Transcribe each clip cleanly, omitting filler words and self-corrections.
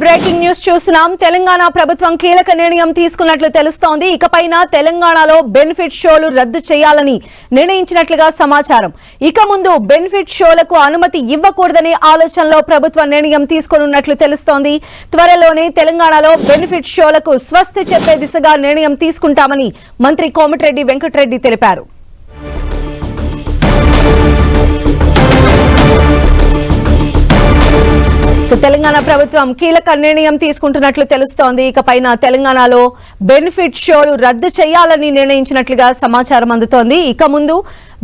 Breaking news చూస్తున్నాం. తెలంగాణ ప్రభుత్వం కీలక నిర్ణయం తీసుకున్నట్లు తెలుస్తోంది. ఇకపైన తెలంగాణలో బెనిఫిట్ షోలు రద్దు చేయాలని నిర్ణయించినట్లుగా సమాచారం. ఇక ముందు బెనిఫిట్ షోలకు అనుమతి ఇవ్వకూడదనే ఆలోచనలో ప్రభుత్వం నిర్ణయం తీసుకోనున్నట్లు తెలుస్తోంది. త్వరలోనే తెలంగాణలో బెనిఫిట్ షోలకు స్వస్తి చెప్పే దిశగా నిర్ణయం తీసుకుంటామని మంత్రి కోమటిరెడ్డి వెంకటరెడ్డి తెలిపారు. తెలంగాణ ప్రభుత్వం కీలక నిర్ణయం తీసుకుంటున్నట్లు తెలుస్తోంది. ఇకపైన తెలంగాణలో బెనిఫిట్ షోలు రద్దు చేయాలని నిర్ణయించినట్లుగా సమాచారం అందుతోంది. ఇక ముందు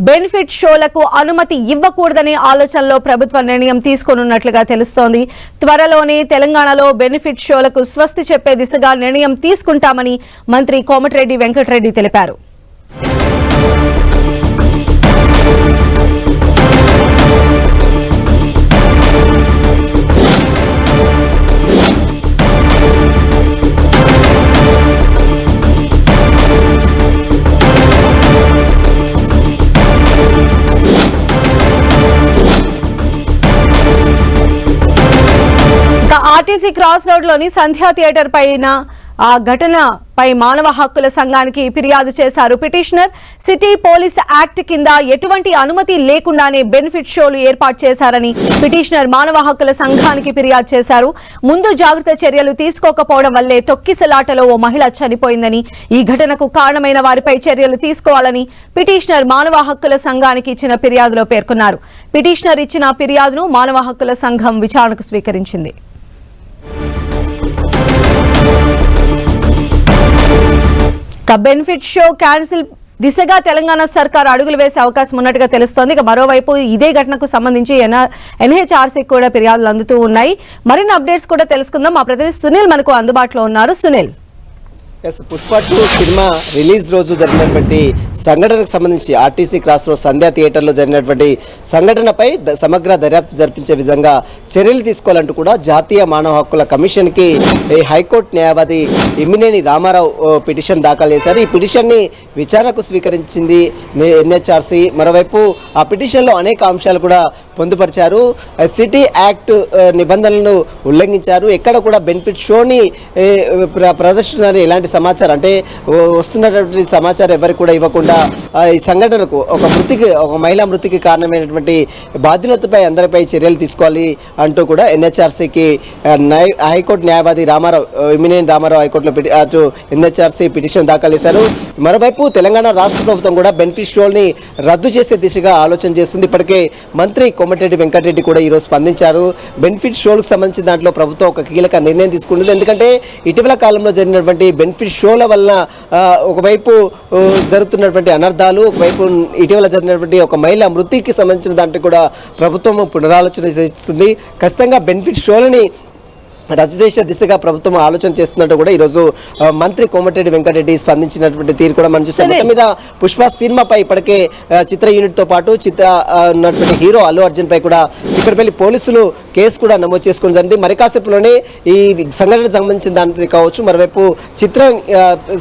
బెనిఫిట్ షోలకు అనుమతి ఇవ్వకూడదనే ఆలోచనలో ప్రభుత్వం నిర్ణయం తీసుకోనున్నట్లుగా తెలుస్తోంది. త్వరలోనే తెలంగాణలో బెనిఫిట్ షోలకు స్వస్తి చెప్పే దిశగా నిర్ణయం తీసుకుంటామని మంత్రి కోమటిరెడ్డి వెంకటరెడ్డి తెలిపారు. ఆర్టీసీ క్రాస్ రోడ్ లోని సంధ్యా థియేటర్ పైన ఆ ఘటనపై మానవ హక్కుల సంఘానికి ఫిర్యాదు చేశారు పిటిషనర్. సిటీ పోలీస్ యాక్ట్ కింద ఎటువంటి అనుమతి లేకుండానే బెనిఫిట్ షోలు ఏర్పాటు చేశారని పిటిషనర్ మానవ హక్కుల సంఘానికి ఫిర్యాదు చేశారు. ముందు జాగ్రత్త చర్యలు తీసుకోకపోవడం వల్లే తొక్కిసలాటలో ఓ మహిళ చనిపోయిందని, ఈ ఘటనకు కారణమైన వారిపై చర్యలు తీసుకోవాలని పిటిషనర్ మానవ హక్కుల సంఘానికి ఇచ్చిన ఫిర్యాదులో పేర్కొన్నారు. పిటిషనర్ ఇచ్చిన ఫిర్యాదును మానవ హక్కుల సంఘం విచారణకు స్వీకరించింది. బెనిఫిట్ షో క్యాన్సిల్ దిశగా తెలంగాణ సర్కార్ అడుగులు వేసే అవకాశం ఉన్నట్టుగా తెలుస్తోంది. ఇక మరోవైపు ఇదే ఘటనకు సంబంధించి ఎన్హెచ్ఆర్సీ కూడా ఫిర్యాదులు అందుతూ ఉన్నాయి. మరిన్ని అప్డేట్స్ కూడా తెలుసుకుందాం. మా ప్రతినిధి సునీల్ మనకు అందుబాటులో ఉన్నారు. సునీల్, పుష్ప 2 సినిమా రిలీజ్ రోజు జరిగినటువంటి సంఘటనకు సంబంధించి ఆర్టీసీ క్రాస్ రోడ్ సంధ్యా థియేటర్లో జరిగినటువంటి సంఘటనపై సమగ్ర దర్యాప్తు జరిపించే విధంగా చర్యలు తీసుకోవాలంటూ కూడా జాతీయ మానవ హక్కుల కమిషన్కి హైకోర్టు న్యాయవాది ఇమ్మినేని రామారావు పిటిషన్ దాఖలు చేశారు. ఈ పిటిషన్ని విచారణకు స్వీకరించింది ఎన్హెచ్ఆర్సీ. మరోవైపు ఆ పిటిషన్లో అనేక అంశాలు కూడా పొందుపరిచారు. సిటీ యాక్ట్ నిబంధనలను ఉల్లంఘించారు. ఎక్కడ కూడా బెనిఫిట్ షోని ప్రదర్శించారు. ఎలాంటి సమాచారం అంటే వస్తున్నటువంటి సమాచారం ఎవరికి కూడా ఇవ్వకుండా ఈ సంఘటనకు ఒక మహిళా మృతికి కారణమైనటువంటి బాధ్యులపై అందరిపై చర్యలు తీసుకోవాలి అంటూ కూడా ఎన్హెచ్ఆర్సీకి హైకోర్టు న్యాయవాది ఇమ్మినేని రామారావు హైకోర్టులో అటు ఎన్హెచ్ఆర్సీ పిటిషన్ దాఖలు చేశారు. మరోవైపు తెలంగాణ రాష్ట్ర ప్రభుత్వం కూడా బెనిఫిట్ షోల్ని రద్దు చేసే దిశగా ఆలోచన చేస్తుంది. ఇప్పటికే మంత్రి కోమటిరెడ్డి వెంకటరెడ్డి కూడా ఈరోజు స్పందించారు. బెనిఫిట్ షోలకు సంబంధించిన దాంట్లో ప్రభుత్వం ఒక కీలక నిర్ణయం తీసుకుంటుంది. ఎందుకంటే ఇటీవల కాలంలో జరిగినటువంటి బెనిఫిట్ షోల వలన ఒకవైపు జరుగుతున్నటువంటి అనర్థాలు, ఒకవైపు ఇటీవల జరిగినటువంటి ఒక మహిళ మృతికి సంబంధించిన దాంట్లో కూడా ప్రభుత్వం పునరాలోచన చేస్తుంది. ఖచ్చితంగా బెనిఫిట్ షోలని రద్దు చేసే దిశగా ప్రభుత్వం ఆలోచన చేస్తున్నట్టు కూడా ఈరోజు మంత్రి కోమటిరెడ్డి వెంకటరెడ్డి స్పందించినటువంటి తీరు కూడా మనం చూస్తాం. మొత్తం మీద పుష్ప సినిమాపై ఇప్పటికే చిత్ర యూనిట్తో పాటు ఉన్నటువంటి హీరో అల్లు అర్జున్ పై కూడా చిక్కడపల్లి పోలీసులు కేసు కూడా నమోదు చేసుకుని జరిగింది. మరి కాసేపులోనే ఈ సంఘటనకు సంబంధించిన దానిపై కావచ్చు, మరోవైపు చిత్రం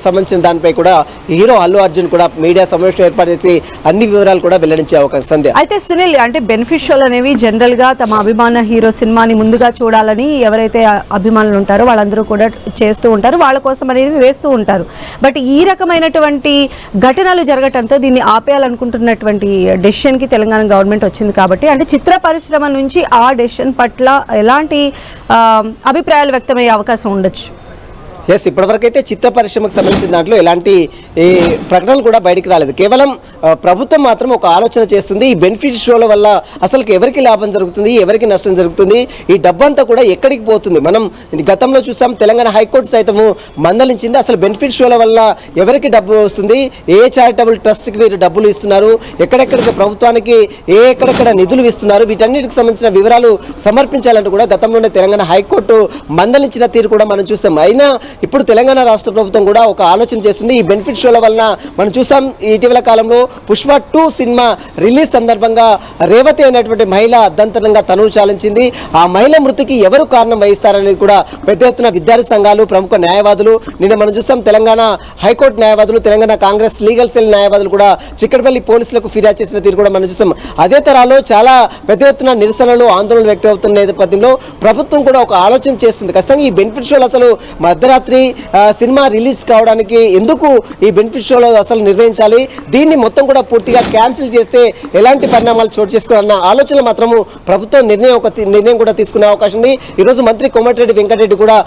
సంబంధించిన దానిపై కూడా హీరో అల్లు అర్జున్ కూడా మీడియా సమావేశం ఏర్పాటు చేసి అన్ని వివరాలు కూడా వెల్లడించే అవకాశం ఉంది. అయితే సునీల్, అంటే బెనిఫిట్ షోలు అనేవి జనరల్ గా తమ అభిమాన హీరో సినిమాని ముందుగా చూడాలని ఎవరైతే అభిమానులు ఉంటారో వాళ్ళందరూ కూడా చేస్తూ ఉంటారు, వాళ్ళ కోసం అనేది వేస్తూ ఉంటారు. బట్ ఈ రకమైనటువంటి ఘటనలు జరగటంతో దీన్ని ఆపేయాలనుకుంటున్నటువంటి డెసిషన్ కి తెలంగాణ గవర్నమెంట్ వచ్చింది. కాబట్టి అంటే చిత్ర పరిశ్రమ నుంచి ఆ డెసిషన్ పట్ల ఎలాంటి అభిప్రాయాలు వ్యక్తమయ్యే అవకాశం ఉండొచ్చు? ఇప్పటివరకైతే చిత్ర పరిశ్రమకు సంబంధించిన దాంట్లో ఎలాంటి ప్రకటనలు కూడా బయటికి రాలేదు. కేవలం ప్రభుత్వం మాత్రం ఒక ఆలోచన చేస్తుంది. ఈ బెనిఫిట్ షోల వల్ల అసలు ఎవరికి లాభం జరుగుతుంది, ఎవరికి నష్టం జరుగుతుంది, ఈ డబ్బంతా కూడా ఎక్కడికి పోతుంది? మనం గతంలో చూసాం, తెలంగాణ హైకోర్టు సైతము మందలించింది. అసలు బెనిఫిట్ షోల వల్ల ఎవరికి డబ్బు వస్తుంది, ఏ చారిటబుల్ ట్రస్ట్కి వీరు డబ్బులు ఇస్తున్నారు, ఎక్కడెక్కడికి ప్రభుత్వానికి ఎక్కడెక్కడ నిధులు ఇస్తున్నారు, వీటన్నిటికి సంబంధించిన వివరాలు సమర్పించాలంటూ కూడా గతంలోనే తెలంగాణ హైకోర్టు మందలించిన తీరు కూడా మనం చూస్తాం. అయినా ఇప్పుడు తెలంగాణ రాష్ట్ర ప్రభుత్వం కూడా ఒక ఆలోచన చేస్తుంది. ఈ బెనిఫిట్ షోల వలన మనం చూసాం ఇటీవల కాలంలో పుష్ప 2 సినిమా రిలీజ్ సందర్భంగా రేవతి అనేటువంటి మహిళ అర్ధంతరంగా తనువు చాలించింది. ఆ మహిళ మృతికి ఎవరు కారణం వహిస్తారనేది కూడా పెద్ద ఎత్తున విద్యార్థి సంఘాలు, ప్రముఖ న్యాయవాదులు, నిన్న మనం చూస్తాం తెలంగాణ హైకోర్టు న్యాయవాదులు, తెలంగాణ కాంగ్రెస్ లీగల్ సెల్ న్యాయవాదులు కూడా చిక్కడపల్లి పోలీసులకు ఫిర్యాదు చేసిన తీరు కూడా మనం చూస్తాం. అదే తరాలో చాలా పెద్ద ఎత్తున నిరసనలు, ఆందోళనలు వ్యక్తం అవుతున్న నేపథ్యంలో ప్రభుత్వం కూడా ఒక ఆలోచన చేస్తుంది. ఖచ్చితంగా ఈ బెనిఫిట్ షోలు అసలు మధ్యరాత్రి సినిమా రిలీజ్ కావడానికి ఎందుకు ఈ బెనిఫిట్ షోలు అసలు నిర్వహించాలి, దీన్ని మొత్తం కూడా పూర్తిగా క్యాన్సిల్ చేస్తే ఎలాంటి పరిణామాలు చోటు చేసుకోవాలన్న ఆలోచన మాత్రము ప్రభుత్వం నిర్ణయం కూడా తీసుకునే అవకాశం ఉంది. ఈరోజు మంత్రి కోమటిరెడ్డి వెంకటరెడ్డి కూడా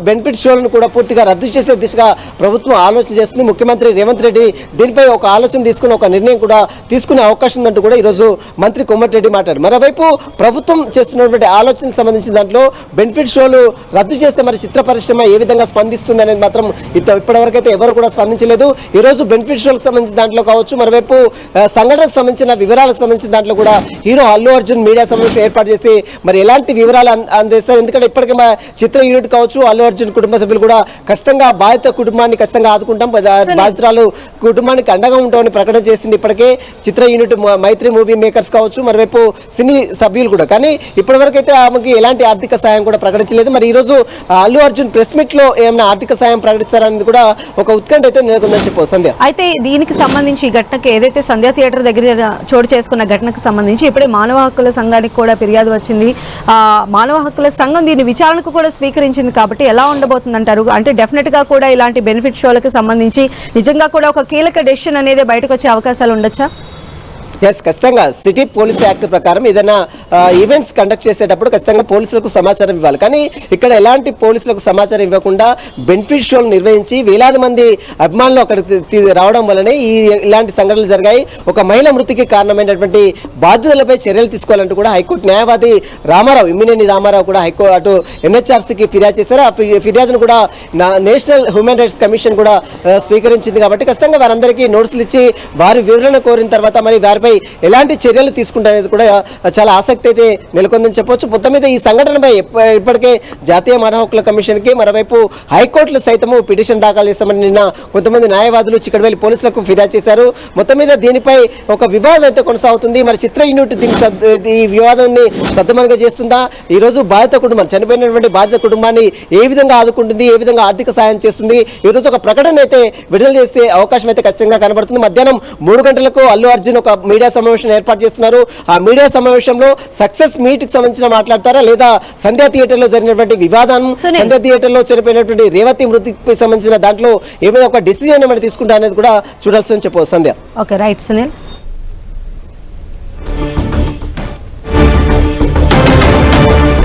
బెనిఫిట్ షోలను కూడా పూర్తిగా రద్దు చేసే దిశగా ప్రభుత్వం ఆలోచన చేస్తుంది. ముఖ్యమంత్రి రేవంత్ రెడ్డి దీనిపై ఒక ఆలోచన తీసుకుని ఒక నిర్ణయం కూడా తీసుకునే అవకాశం ఉందంటూ కూడా ఈరోజు మంత్రి కోమటిరెడ్డి మాట్లాడారు. మరోవైపు ప్రభుత్వం చేస్తున్నటువంటి ఆలోచనకు సంబంధించిన దాంట్లో బెనిఫిట్ షోలు రద్దు చేస్తే మరి చిత్ర పరిశ్రమ ఏ విధంగా స్పందిస్తుంది అనేది మాత్రం ఇప్పటివరకైతే ఎవరు కూడా స్పందించలేదు. ఈరోజు బెనిఫిట్ షోలకు సంబంధించిన దాంట్లో కావచ్చు, మరోవైపు సంఘటనకు సంబంధించిన వివరాలకు సంబంధించిన దాంట్లో కూడా హీరో అల్లు అర్జున్ మీడియా సమావేశం ఏర్పాటు చేసి మరి ఎలాంటి వివరాలు అందిస్తారు. ఎందుకంటే ఇప్పటికే మా చిత్ర యూనిట్ కావచ్చు, అల్లు అర్జున్ కుటుంబ సభ్యులు కూడా ఖచ్చితంగా బాధిత కుటుంబాన్ని ఖచ్చితంగా ఆదుకుంటాం, బాధితురాలు కుటుంబానికి అండగా ఉంటామని ప్రకటన చేసింది ఇప్పటికే చిత్ర యూనిట్, మైత్రి మూవీ మేకర్స్ కావచ్చు, మరోవైపు సినీ సభ్యులు కూడా. కానీ ఇప్పటివరకైతే ఆమెకి ఎలాంటి ఆర్థిక సాయం కూడా ప్రకటించలేదు. మరి ఈరోజు అల్లు అర్జున్ ప్రెస్ మీట్ లో ఏమైనా ఆర్థిక సాయం ప్రకటిస్తారనేది కూడా ఒక ఉత్కంఠ అయితే నెలకొందని చెప్పు సంధ్య. అయితే దీనికి సంబంధించి ఈ ఘటనకి ఏదైతే సంధ్యా థియేటర్ దగ్గర చోటు చేసుకున్న ఘటనకు సంబంధించి ఇప్పుడే మానవ హక్కుల సంఘానికి కూడా ఫిర్యాదు వచ్చింది. మానవ హక్కుల సంఘం దీని విచారణకు కూడా స్వీకరించింది. కాబట్టి ఎలా ఉండబోతుంది అంటారు? అంటే డెఫినెట్ గా కూడా ఇలాంటి బెనిఫిట్ షోలకు సంబంధించి నిజంగా కూడా ఒక కీలక డెసిషన్ అనేది బయటకు వచ్చే అవకాశాలు ఉండొచ్చా? ఎస్, ఖచ్చితంగా సిటీ పోలీస్ యాక్ట్ ప్రకారం ఏదైనా ఈవెంట్స్ కండక్ట్ చేసేటప్పుడు ఖచ్చితంగా పోలీసులకు సమాచారం ఇవ్వాలి. కానీ ఇక్కడ ఎలాంటి పోలీసులకు సమాచారం ఇవ్వకుండా బెనిఫిట్ షోలు నిర్వహించి వేలాది మంది అభిమానులు అక్కడికి రావడం వల్లనే ఇలాంటి సంఘటనలు జరిగాయి. ఒక మహిళ మృతికి కారణమైనటువంటి బాధ్యతలపై చర్యలు తీసుకోవాలంటూ కూడా హైకోర్టు న్యాయవాది రామారావు, ఇమ్మినేని రామారావు కూడా హైకోర్టు ఎన్హెచ్ఆర్సీకి ఫిర్యాదు చేశారు. ఆ ఫిర్యాదును కూడా నేషనల్ హ్యూమన్ రైట్స్ కమిషన్ కూడా స్వీకరించింది. కాబట్టి ఖచ్చితంగా వారందరికీ నోటీసులు ఇచ్చి వారి వివరణ కోరిన తర్వాత మరి వారిపై ఎలాంటి చర్యలు తీసుకుంటారనేది కూడా చాలా ఆసక్తి అయితే నెలకొందని చెప్పొచ్చు. మొత్తం మీద ఈ సంఘటనపై ఇప్పటికే జాతీయ మానవ హక్కుల కమిషన్కి, మరోవైపు హైకోర్టులు సైతము పిటిషన్ దాఖలు చేస్తామని నిన్న కొంతమంది న్యాయవాదులు చిక్కడపల్లి పోలీసులకు ఫిర్యాదు చేశారు. మొత్తం మీద దీనిపై ఒక వివాదం అయితే కొనసాగుతుంది. మరి చిత్ర యూనిట్ ఈ వివాదాన్ని సద్దుమణిగా చేస్తుందా? ఈరోజు బాధిత కుటుంబం, చనిపోయినటువంటి బాధిత కుటుంబాన్ని ఏ విధంగా ఆదుకుంటుంది, ఏ విధంగా ఆర్థిక సాయం చేస్తుంది? ఈరోజు ఒక ప్రకటన అయితే విడుదల చేసే అవకాశం అయితే ఖచ్చితంగా కనబడుతుంది. మధ్యాహ్నం 3 గంటలకు అల్లు అర్జున్ ఒక మీడియా సమావేశం ఏర్పాటు చేస్తున్నారు. ఆ మీడియా సమావేశంలో సక్సెస్ మీట్ కి సంబంధించిన మాట్లాడతారా, లేదా సంధ్యా థియేటర్ లో జరిగినటువంటి వివాదం, సంధ్యా థియేటర్ లో చనిపోయినటువంటి రేవతి మృతికి సంబంధించిన దాంట్లో ఏమైనా ఒక డిసిజన్ ఏమైనా తీసుకుంటా అనేది కూడా చూడాల్సి చెప్పవచ్చు సంధ్య. Okay, right Sunil.